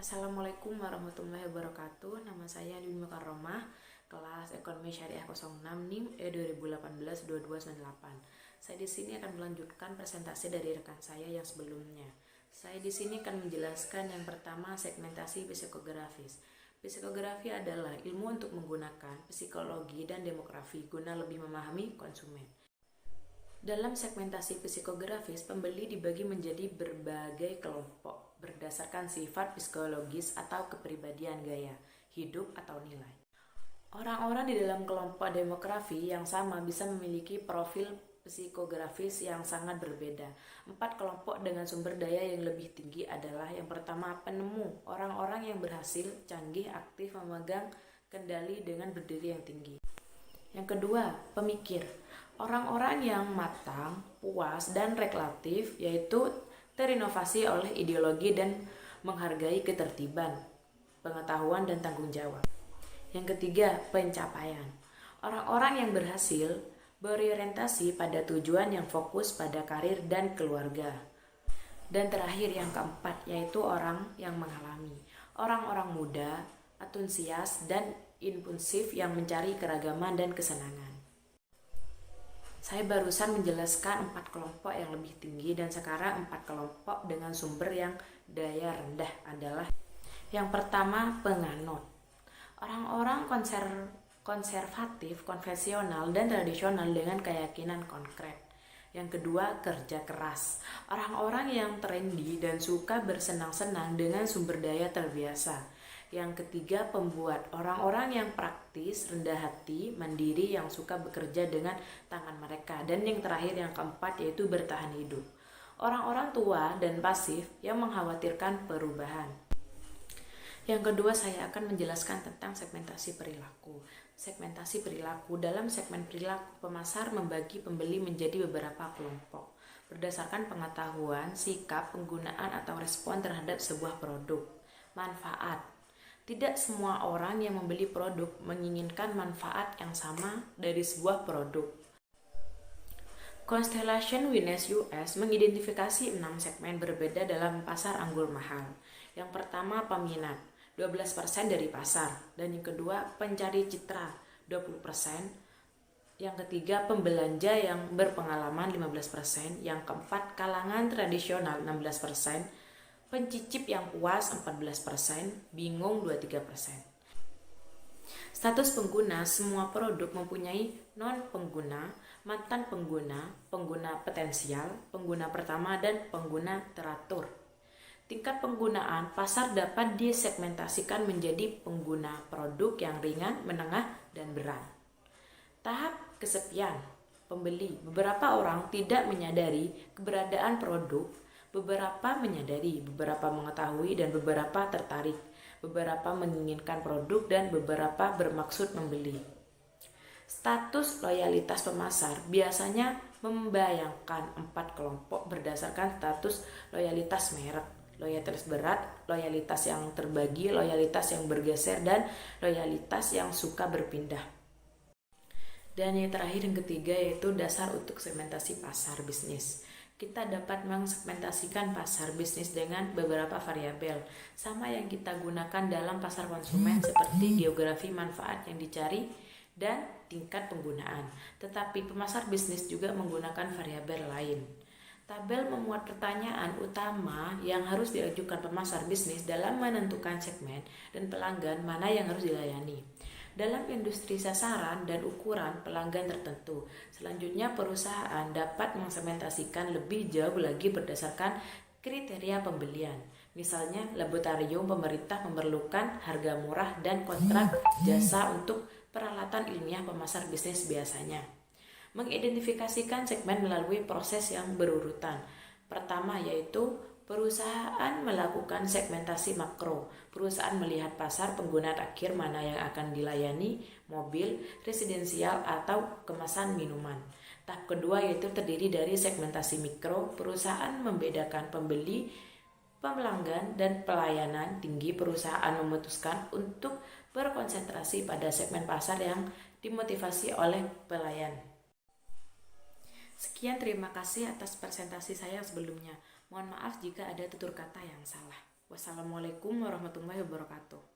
Assalamualaikum warahmatullahi wabarakatuh. Nama saya Lili Mukarromah, kelas Ekonomi Syariah 06 NIM E2018-2298. Saya di sini akan melanjutkan presentasi dari rekan saya yang sebelumnya. Saya di sini akan menjelaskan yang pertama segmentasi psikografis. Psikografi adalah ilmu untuk menggunakan psikologi dan demografi guna lebih memahami konsumen. Dalam segmentasi psikografis, pembeli dibagi menjadi berbagai kelompok berdasarkan sifat psikologis atau kepribadian gaya hidup atau nilai. Orang-orang di dalam kelompok demografi yang sama bisa memiliki profil psikografis yang sangat berbeda. 4 kelompok dengan sumber daya yang lebih tinggi adalah: yang pertama, penemu, orang-orang yang berhasil, canggih, aktif, memegang kendali dengan berdiri yang tinggi. Yang kedua, pemikir, orang-orang yang matang, puas, dan rekreatif, yaitu terinovasi oleh ideologi dan menghargai ketertiban, pengetahuan, dan tanggung jawab. Yang ketiga, pencapaian, orang-orang yang berhasil berorientasi pada tujuan yang fokus pada karir dan keluarga. Dan terakhir, yang keempat, yaitu orang yang mengalami, orang-orang muda, antusias, dan impulsif yang mencari keragaman dan kesenangan. Saya barusan menjelaskan 4 kelompok yang lebih tinggi, dan sekarang 4 kelompok dengan sumber yang daya rendah adalah: yang pertama, penganut, orang-orang konservatif, konvensional, dan tradisional dengan keyakinan konkret. Yang kedua, kerja keras, orang-orang yang trendy dan suka bersenang-senang dengan sumber daya terbiasa. Yang ketiga, pembuat, orang-orang yang praktis, rendah hati, mandiri, yang suka bekerja dengan tangan mereka. Dan yang terakhir, yang keempat, yaitu bertahan hidup, orang-orang tua dan pasif yang mengkhawatirkan perubahan. Yang kedua, saya akan menjelaskan tentang segmentasi perilaku. Segmentasi perilaku, dalam segmen perilaku, pemasar membagi pembeli menjadi beberapa kelompok berdasarkan pengetahuan, sikap, penggunaan, atau respon terhadap sebuah produk. Manfaat, tidak semua orang yang membeli produk menginginkan manfaat yang sama dari sebuah produk. Constellation Wines US mengidentifikasi 6 segmen berbeda dalam pasar anggur mahal. Yang pertama, peminat, 12% dari pasar. Dan yang kedua, pencari citra, 20%. Yang ketiga, pembelanja yang berpengalaman, 15%. Yang keempat, kalangan tradisional, 16%. Pencicip yang puas, 14%. Bingung, 23%. Status pengguna, semua produk mempunyai non-pengguna, mantan pengguna, pengguna potensial, pengguna pertama, dan pengguna teratur. Tingkat penggunaan, pasar dapat disegmentasikan menjadi pengguna produk yang ringan, menengah, dan berat. Tahap kesepian pembeli, beberapa orang tidak menyadari keberadaan produk, beberapa menyadari, beberapa mengetahui, dan beberapa tertarik, beberapa menginginkan produk, dan beberapa bermaksud membeli. Status loyalitas pemasar biasanya membayangkan 4 kelompok berdasarkan status loyalitas merek: loyalitas berat, loyalitas yang terbagi, loyalitas yang bergeser, dan loyalitas yang suka berpindah. Dan yang terakhir, yang ketiga, yaitu dasar untuk segmentasi pasar bisnis. Kita dapat mensegmentasikan pasar bisnis dengan beberapa variabel, sama yang kita gunakan dalam pasar konsumen, seperti geografi, manfaat yang dicari, dan tingkat penggunaan. Tetapi pemasar bisnis juga menggunakan variabel lain. Tabel memuat pertanyaan utama yang harus diajukan pemasar bisnis dalam menentukan segmen dan pelanggan mana yang harus dilayani dalam industri sasaran dan ukuran pelanggan tertentu. Selanjutnya, perusahaan dapat mensegmentasikan lebih jauh lagi berdasarkan kriteria pembelian. Misalnya, laboratorium pemerintah memerlukan harga murah dan kontrak jasa untuk peralatan ilmiah. Pemasar bisnis biasanya mengidentifikasikan segmen melalui proses yang berurutan. Pertama, yaitu perusahaan melakukan segmentasi makro. Perusahaan melihat pasar pengguna akhir mana yang akan dilayani, mobil, residensial, atau kemasan minuman. Tahap kedua yaitu terdiri dari segmentasi mikro. Perusahaan membedakan pembeli, pelanggan, dan pelayanan tinggi. Perusahaan memutuskan untuk berkonsentrasi pada segmen pasar yang dimotivasi oleh pelayan. Sekian, terima kasih atas presentasi saya sebelumnya. Mohon maaf jika ada tutur kata yang salah. Wassalamualaikum warahmatullahi wabarakatuh.